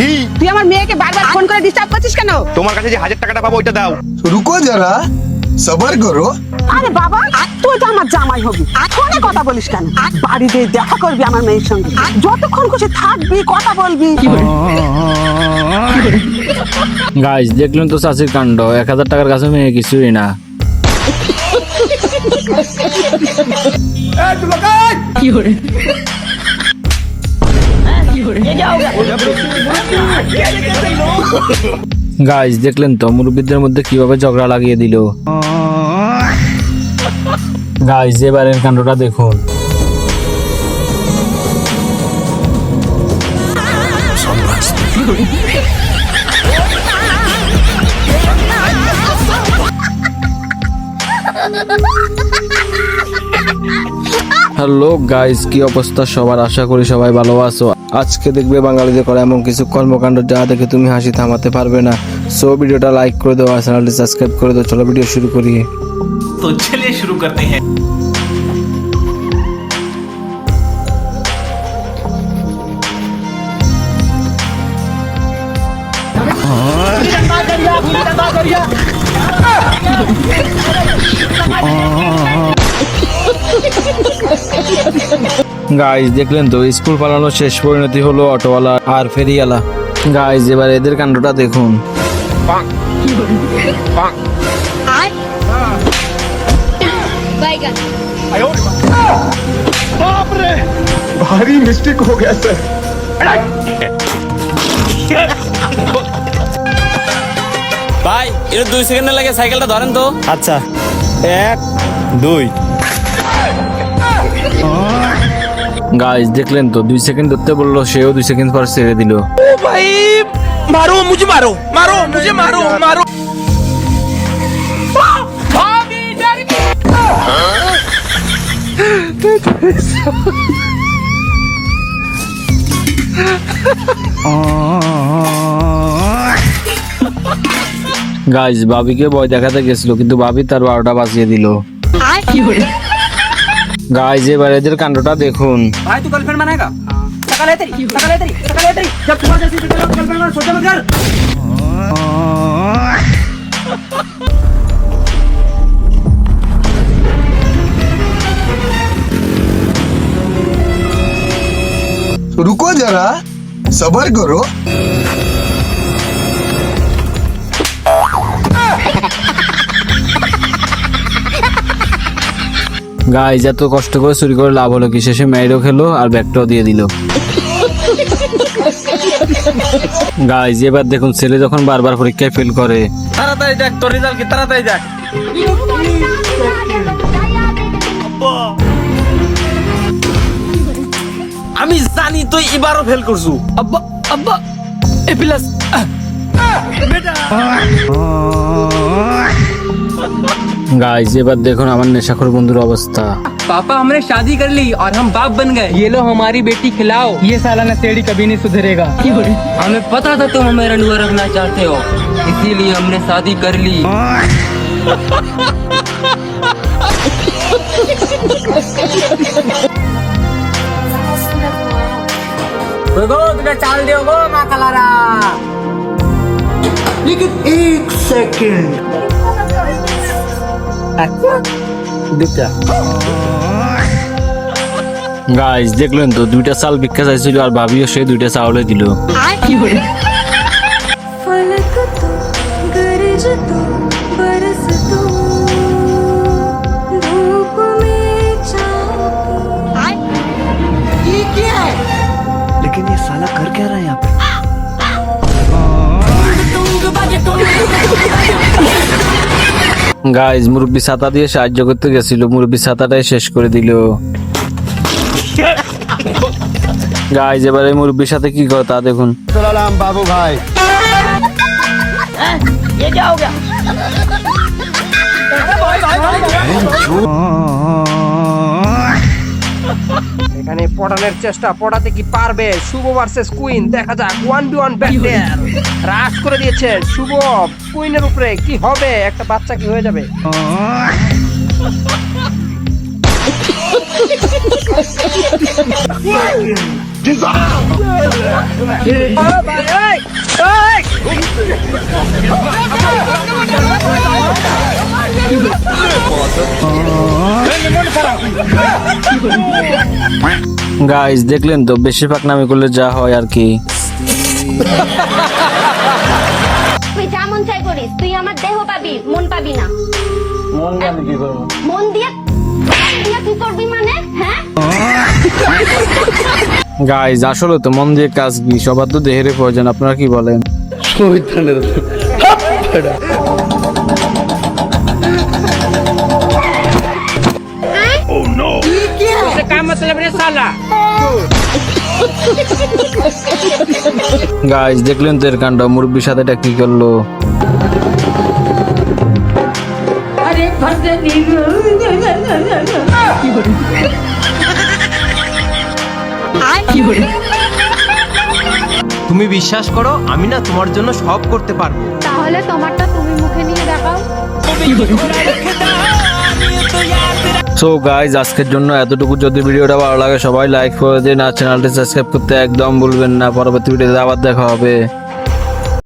কি তুই আমার মেয়েকে বারবার ফোন করে ডিস্টার্ব করছিস কেন? তোমার কাছে যে 1000 টাকাটা পাবো ওইটা দাও। रुको जरा सबर करो। আরে বাবা, তুই তো আমার জামাই হবি, ফোনে কথা বলিস কেন? বাড়িতে দেখা করবি আমার মেয়ের সঙ্গে, যতক্ষণ খুশি থাকবি, কথা বলবি। গাইস দেখলেন তো চাচির কাণ্ড, 1000 টাকার কাছে মেয়ে কিছুই না। গাইস দেখলেন তো মুরব্বীদের মধ্যে কিভাবে ঝগড়া লাগিয়ে দিল। গাইস এবারের কাণ্ডটা দেখুন। হ্যালো গাইস, কি অবস্থা সবার? আশা করি সবাই ভালো আছো। আজকে দেখবে বাঙালিদের করা এমন কিছু কর্মকাণ্ড যা দেখে তুমি হাসি থামাতে পারবে না। সো ভিডিওটা লাইক করে দাও আর চ্যানেলটি সাবস্ক্রাইব করে দাও। চলো ভিডিও শুরু করি। तो चलिए शुरू करते हैं। গাইস দেখলেন তো স্কুল পালানোর শেষ পরিণতি হলো অটোওয়ালা আর ফেরিওয়ালা। গাইস এবার এদের কাণ্ডটা দেখুন। भारी मिस्टेक हो गया सर। ভাই এটা 2 সেকেন্ডের লাগে সাইকেলটা ধরেন তো। আচ্ছা 1 2 গাইস দেখলেন তো 2 সেকেন্ড ধরতে বললো, সেও 2 সেকেন্ড পর ছেড়ে দিল। ভাই মারো মুঝে মারো মারো মুঝে মারো মারো। গাইস ভাবিকে ভয় দেখাতে গেছিল কিন্তু ভাবি তার 12টা বাজিয়ে দিল। গাইস এবার এদের কাণ্ডটা দেখুন। भाई तू गर्लफ्रेंड बनाएगा? शकल है तेरी शकल है तेरी शकल है तेरी। जब तुम्हारे जैसी गर्लफ्रेंड बना सोचा मत कर। रुको जरा सबर करो। গাইস এত কষ্ট করে চুরি করে লাভ হলো কি? শেষে মেয়েরও খেলো আর ব্যাগটাও দিয়ে দিল। গাইস এবার দেখুন ছেলে যখন বারবার পরীক্ষায় ফেল করে। তাড়াতাড়ি দেখ তোর রেজাল্ট কি, তাড়াতাড়ি দেখ। আমি জানি তুই এবারও ফেল করছু। আব্বা আব্বা এ প্লাস বেটা। গাইস এবার দেখুন আমার নেশাখোর বন্ধুর অবস্থা। पापा हमने शादी कर ली और हम बाप बन गए। ये लो हमारी बेटी खिलाओ। ये साला नशेड़ी कभी नहीं सुधरेगा। हमें पता था तुम हमें रंडुआ रखना चाहते हो, इसीलिए हमने शादी कर ली। चाल दियो गो माँ कलारा। लेकिन 1 सेकंड গাইস দেখলেন তো 2টা চাল ভিক্ষা চাইছিল আর ভাবিও সেই 2টা চাউলে দিল। फलक तो गरज तो बरस तो धूप में लेकिन ये साला कर क्या रहा है यहाँ पे? গাইস মুরব্বি ছাতা দিয়ে সাহায্য করতে গেছিল, মুরব্বি ছাতাটাই শেষ করে দিল। গাইস এবারে মুরব্বির সাথে কি করে তা দেখুন। सलाम बाबू भाई। ये क्या हो गया? এখানে পড়ানোর চেষ্টা, পড়াতে কি পারবে? শুভ ভার্সেস কুইন, দেখা যাক 1v1 ব্যাটল। রাশ করে দিয়েছে শুভ কুইনের উপরে, কি হবে? একটা বাচ্চা কি হয়ে যাবে? ভাই গাইস দেখলেন তো, বেশি পাকনামি করলে যা হয় আর কি। তুই যা মন চাই করিস, তুই আমার দেহ পাবি, মন পাবি না। মন দিয়ে কি করবি মানে? হ্যাঁ, গাইস আসলে তো মন দিয়ে কাজ কি, সবার তো দেহের প্রয়োজন, আপনারা কি বলেন? গাইস দেখলেন তো এর কাণ্ড, মুরব্বীর সাথে এটা কি করলো। তুমি বিশ্বাস করো, আমি না তোমার জন্য সব করতে পারবো। তাহলে তোমারটা তুমি মুখে নিয়ে দেখাও। সো গাইজ আজকের জন্য এতটুকু। যদি ভিডিওটা ভালো লাগে সবাই লাইক করে দিন, আর চ্যানেলটি সাবস্ক্রাইব করতে একদম ভুলবেন না। পরবর্তী ভিডিওতে আবার দেখা হবে।